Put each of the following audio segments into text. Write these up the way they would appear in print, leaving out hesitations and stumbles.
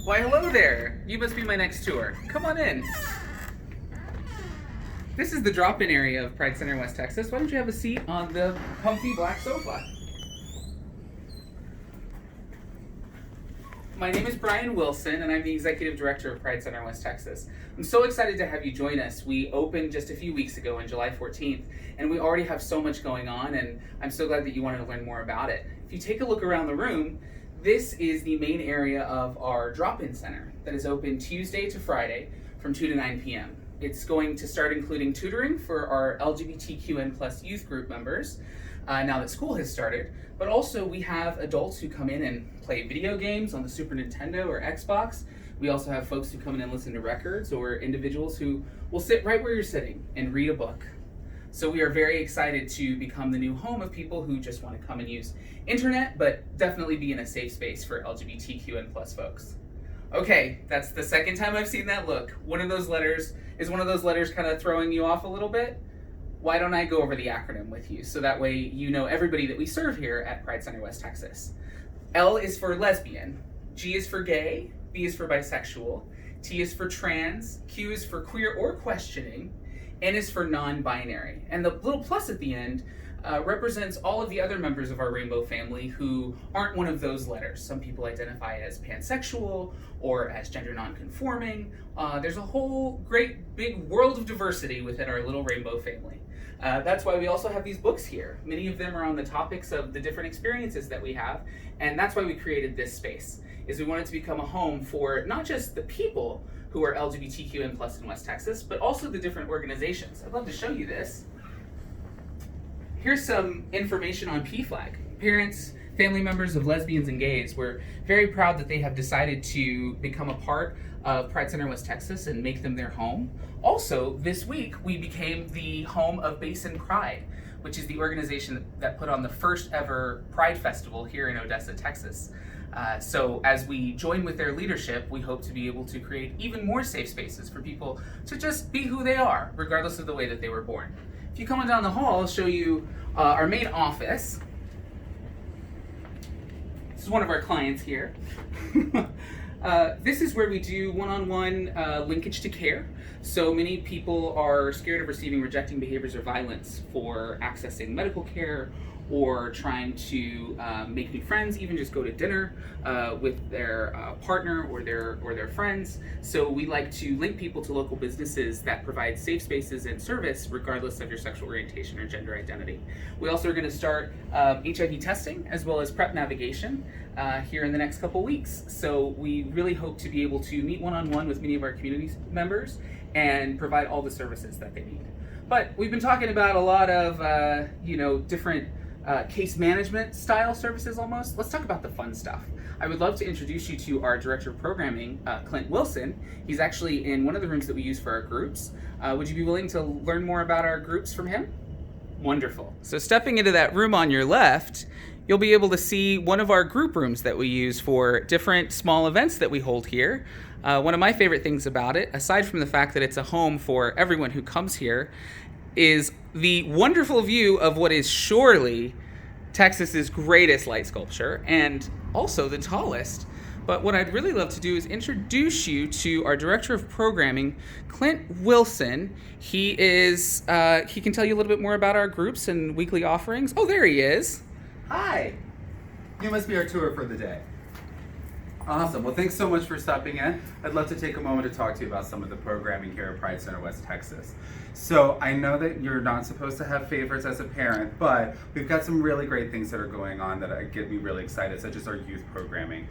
Why, hello there. You must be my next tour. Come on in. This is the drop-in area of Pride Center, West Texas. Why don't you have a seat on the comfy black sofa? My name is Brian Wilson, and I'm the Executive Director of Pride Center, West Texas. I'm so excited to have you join us. We opened just a few weeks ago on July 14th, and we already have so much going on, and I'm so glad that you wanted to learn more about it. If you take a look around the room, this is the main area of our drop-in center that is open Tuesday to Friday from 2 to 9 p.m. It's going to start including tutoring for our LGBTQN plus youth group members now that school has started, but also we have adults who come in and play video games on the Super Nintendo or Xbox. We also have folks who come in and listen to records, or individuals who will sit right where you're sitting and read a book. So we are very excited to become the new home of people who just want to come and use internet, but definitely be in a safe space for LGBTQN plus folks. Okay, that's the second time I've seen that look. One of those letters kind of throwing you off a little bit? Why don't I go over the acronym with you so that way you know everybody that we serve here at Pride Center, West Texas. L is for lesbian, G is for gay, B is for bisexual, T is for trans, Q is for queer or questioning, N is for non-binary. And the little plus at the end represents all of the other members of our rainbow family who aren't one of those letters. Some people identify as pansexual or as gender non-conforming. There's a whole great big world of diversity within our little rainbow family. That's why we also have these books here. Many of them are on the topics of the different experiences that we have, and that's why we created this space, is we wanted to become a home for not just the people who are LGBTQN plus in West Texas, but also the different organizations. I'd love to show you this. Here's some information on PFLAG. Parents, family members of lesbians and gays, we're very proud that they have decided to become a part of Pride Center West Texas and make them their home. Also, this week, we became the home of Basin Pride, which is the organization that put on the first ever Pride Festival here in Odessa, Texas. So as we join with their leadership, we hope to be able to create even more safe spaces for people to just be who they are, regardless of the way that they were born. If you come on down the hall, I'll show you our main office. This is one of our clients here. This is where we do one-on-one linkage to care. So many people are scared of receiving rejecting behaviors or violence for accessing medical care or trying to make new friends, even just go to dinner with their partner or their friends. So we like to link people to local businesses that provide safe spaces and service regardless of your sexual orientation or gender identity. We also are going to start HIV testing as well as PrEP navigation here in the next couple weeks. So we really hope to be able to meet one-on-one with many of our community members and provide all the services that they need. But we've been talking about a lot of different case management style services almost. Let's talk about the fun stuff. I would love to introduce you to our Director of Programming, Clint Wilson. He's actually in one of the rooms that we use for our groups. Would you be willing to learn more about our groups from him? Wonderful. So stepping into that room on your left, you'll be able to see one of our group rooms that we use for different small events that we hold here. One of my favorite things about it, aside from the fact that it's a home for everyone who comes here, is the wonderful view of what is surely Texas's greatest light sculpture and also the tallest. But what I'd really love to do is introduce you to our Director of Programming, Clint Wilson. He can tell you a little bit more about our groups and weekly offerings. Oh, there he is. Hi. You must be our tour for the day. Awesome. Well, thanks so much for stopping in. I'd love to take a moment to talk to you about some of the programming here at Pride Center West Texas. So I know that you're not supposed to have favorites as a parent, but we've got some really great things that are going on that get me really excited, such as our youth programming.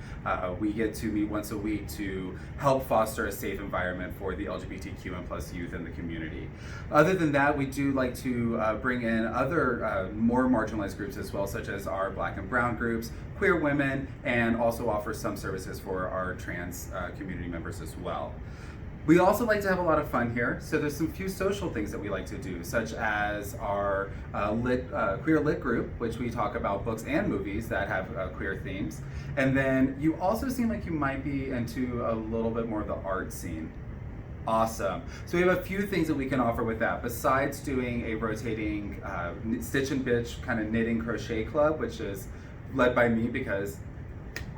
We get to meet once a week to help foster a safe environment for the LGBTQN plus youth in the community. Other than that, we do like to bring in other more marginalized groups as well, such as our Black and Brown groups, queer women, and also offer some services for our trans community members as well. We also like to have a lot of fun here, so there's some few social things that we like to do, such as our queer lit group, which we talk about books and movies that have queer themes. And then you also seem like you might be into a little bit more of the art scene. Awesome. So we have a few things that we can offer with that, besides doing a rotating Stitch and Bitch kind of knitting crochet club, which is led by me because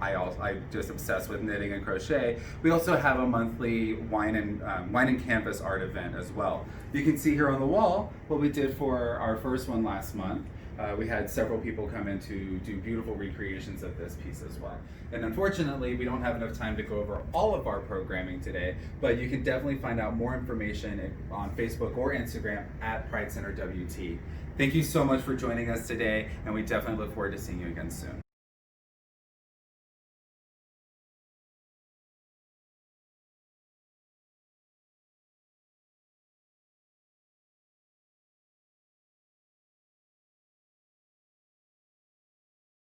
I just obsessed with knitting and crochet. We also have a monthly wine and canvas art event as well. You can see here on the wall what we did for our first one last month. We had several people come in to do beautiful recreations of this piece as well. And unfortunately, we don't have enough time to go over all of our programming today, but you can definitely find out more information on Facebook or Instagram at Pride Center WT. Thank you so much for joining us today, and we definitely look forward to seeing you again soon.